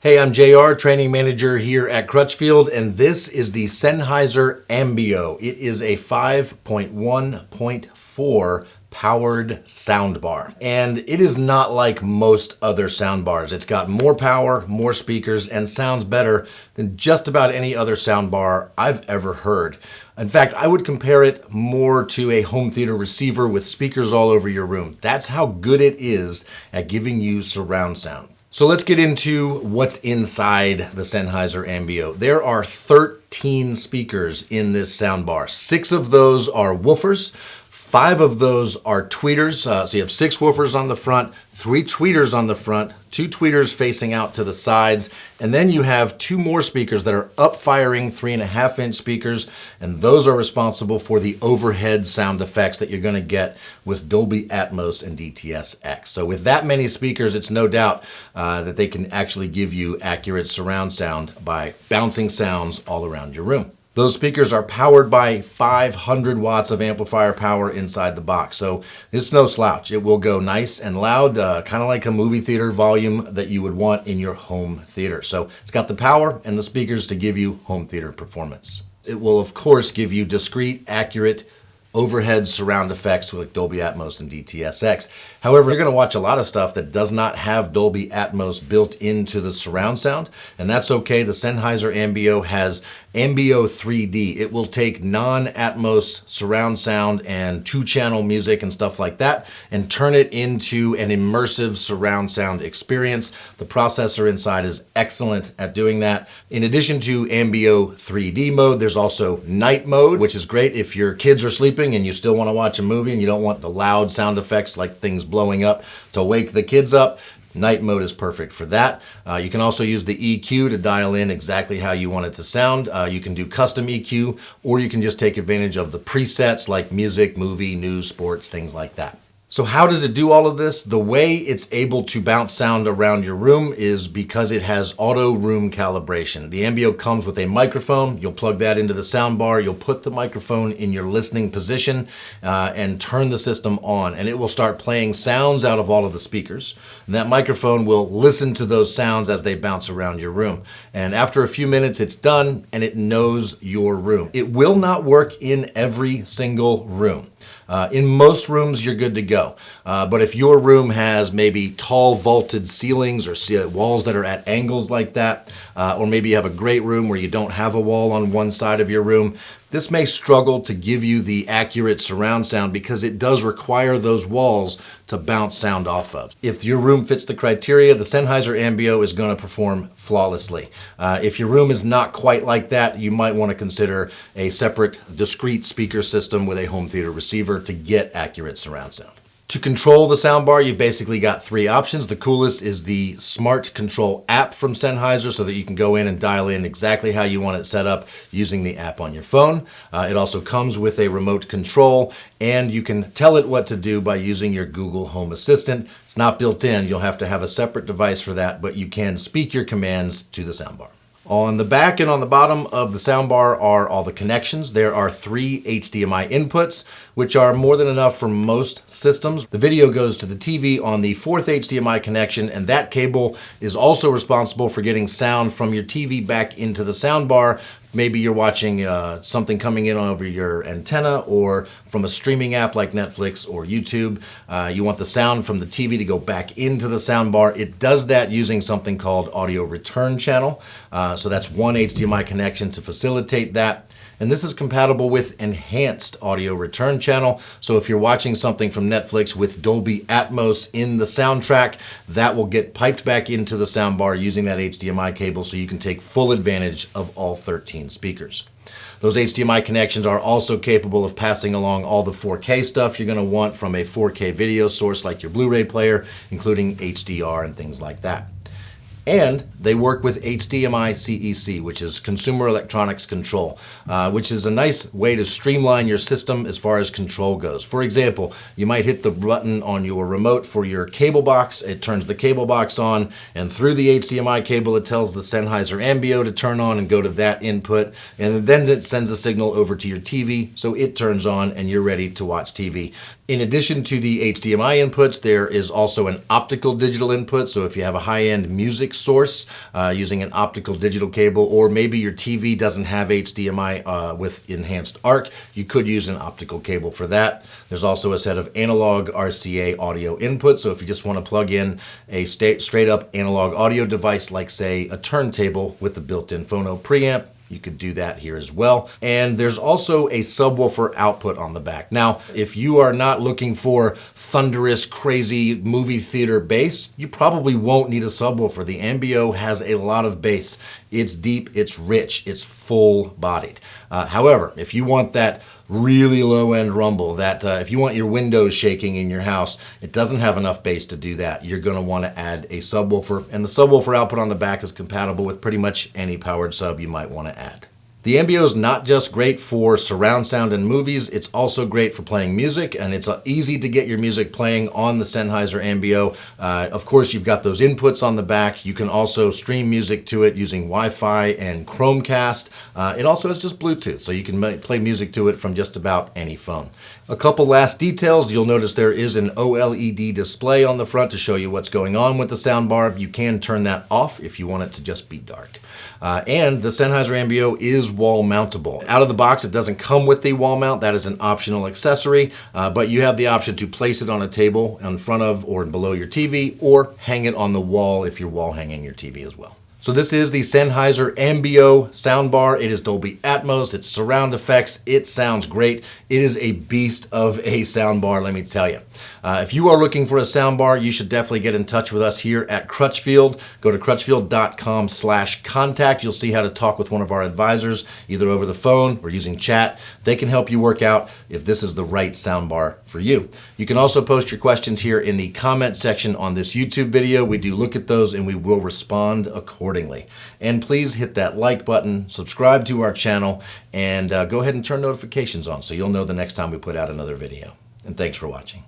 Hey, I'm JR, training manager here at Crutchfield, and this is the Sennheiser AMBEO. It is a 5.1.4 powered soundbar, and it is not like most other soundbars. It's got more power, more speakers, and sounds better than just about any other soundbar I've ever heard. In fact, I would compare it more to a home theater receiver with speakers all over your room. That's how good it is at giving you surround sound. So let's get into what's inside the Sennheiser AMBEO. There are 13 speakers in this soundbar. 6 of those are woofers. 5 of those are tweeters. So you have 6 woofers on the front, 3 tweeters on the front, 2 tweeters facing out to the sides, and then you have 2 more speakers that are up-firing 3.5-inch speakers, and those are responsible for the overhead sound effects that you're going to get with Dolby Atmos and DTS-X. So with that many speakers, it's no doubt that they can actually give you accurate surround sound by bouncing sounds all around your room. Those speakers are powered by 500 watts of amplifier power inside the box. So it's no slouch. It will go nice and loud, kind of like a movie theater volume that you would want in your home theater. So it's got the power and the speakers to give you home theater performance. It will, of course, give you discrete, accurate, overhead surround effects with Dolby Atmos and DTS-X. However, you're going to watch a lot of stuff that does not have Dolby Atmos built into the surround sound, and that's okay. The Sennheiser AMBEO has AMBEO 3D. It will take non-Atmos surround sound and 2-channel music and stuff like that and turn it into an immersive surround sound experience. The processor inside is excellent at doing that. In addition to AMBEO 3D mode, there's also night mode, which is great if your kids are sleeping and you still want to watch a movie and you don't want the loud sound effects like things blowing up to wake the kids up. Night mode is perfect for that. You can also use the EQ to dial in exactly how you want it to sound. You can do custom EQ, or you can just take advantage of the presets like music, movie, news, sports, things like that. So how does it do all of this? The way it's able to bounce sound around your room is because it has auto room calibration. The AMBEO comes with a microphone. You'll plug that into the soundbar. You'll put the microphone in your listening position and turn the system on, and it will start playing sounds out of all of the speakers. And that microphone will listen to those sounds as they bounce around your room. And after a few minutes, it's done, and it knows your room. It will not work in every single room. In most rooms, you're good to go. But if your room has maybe tall vaulted ceilings or walls that are at angles like that, or maybe you have a great room where you don't have a wall on one side of your room, this may struggle to give you the accurate surround sound because it does require those walls to bounce sound off of. If your room fits the criteria, the Sennheiser AMBEO is going to perform flawlessly. If your room is not quite like that, you might want to consider a separate discrete speaker system with a home theater receiver to get accurate surround sound. To control the soundbar, you've basically got 3 options. The coolest is the Smart Control app from Sennheiser so that you can go in and dial in exactly how you want it set up using the app on your phone. It also comes with a remote control, and you can tell it what to do by using your Google Home Assistant. It's not built in. You'll have to have a separate device for that, but you can speak your commands to the soundbar. On the back and on the bottom of the soundbar are all the connections. There are 3 HDMI inputs, which are more than enough for most systems. The video goes to the TV on the 4th HDMI connection, and that cable is also responsible for getting sound from your TV back into the soundbar. Maybe you're watching something coming in over your antenna or from a streaming app like Netflix or YouTube. You want the sound from the TV to go back into the soundbar. It does that using something called audio return channel. So that's one HDMI connection to facilitate that. And this is compatible with enhanced audio return channel. So if you're watching something from Netflix with Dolby Atmos in the soundtrack, that will get piped back into the soundbar using that HDMI cable so you can take full advantage of all 13 speakers. Those HDMI connections are also capable of passing along all the 4K stuff you're going to want from a 4K video source like your Blu-ray player, including HDR and things like that. And they work with HDMI CEC, which is Consumer Electronics Control, which is a nice way to streamline your system as far as control goes. For example, you might hit the button on your remote for your cable box. It turns the cable box on, and through the HDMI cable, it tells the Sennheiser AMBEO to turn on and go to that input, and then it sends a signal over to your TV, so it turns on and you're ready to watch TV. In addition to the HDMI inputs, there is also an optical digital input. So if you have a high-end music source using an optical digital cable, or maybe your TV doesn't have HDMI with enhanced ARC, you could use an optical cable for that. There's also a set of analog RCA audio inputs. So if you just want to plug in a straight up analog audio device, like say a turntable with the built-in phono preamp, you could do that here as well. And there's also a subwoofer output on the back. Now, if you are not looking for thunderous, crazy movie theater bass, you probably won't need a subwoofer. The AMBEO has a lot of bass. It's deep, it's rich, it's full-bodied. However, if you want that really low-end rumble, that if you want your windows shaking in your house, it doesn't have enough bass to do that. You're going to want to add a subwoofer, and the subwoofer output on the back is compatible with pretty much any powered sub you might want to add. The AMBEO is not just great for surround sound and movies, it's also great for playing music, and it's easy to get your music playing on the Sennheiser AMBEO. Of course, you've got those inputs on the back. You can also stream music to it using Wi-Fi and Chromecast. It also has just Bluetooth, so you can play music to it from just about any phone. A couple last details. You'll notice there is an OLED display on the front to show you what's going on with the soundbar. You can turn that off if you want it to just be dark. And the Sennheiser AMBEO is wall mountable. Out of the box, it doesn't come with the wall mount. That is an optional accessory, but you have the option to place it on a table in front of or below your TV, or hang it on the wall if you're wall hanging your TV as well. So this is the Sennheiser AMBEO soundbar. It is Dolby Atmos, it's surround effects, it sounds great. It is a beast of a soundbar, let me tell you. If you are looking for a soundbar, you should definitely get in touch with us here at Crutchfield. Go to crutchfield.com/contact. You'll see how to talk with one of our advisors, either over the phone or using chat. They can help you work out if this is the right soundbar for you. You can also post your questions here in the comment section on this YouTube video. We do look at those and we will respond accordingly. And please hit that like button, subscribe to our channel, and go ahead and turn notifications on so you'll know the next time we put out another video. And thanks for watching.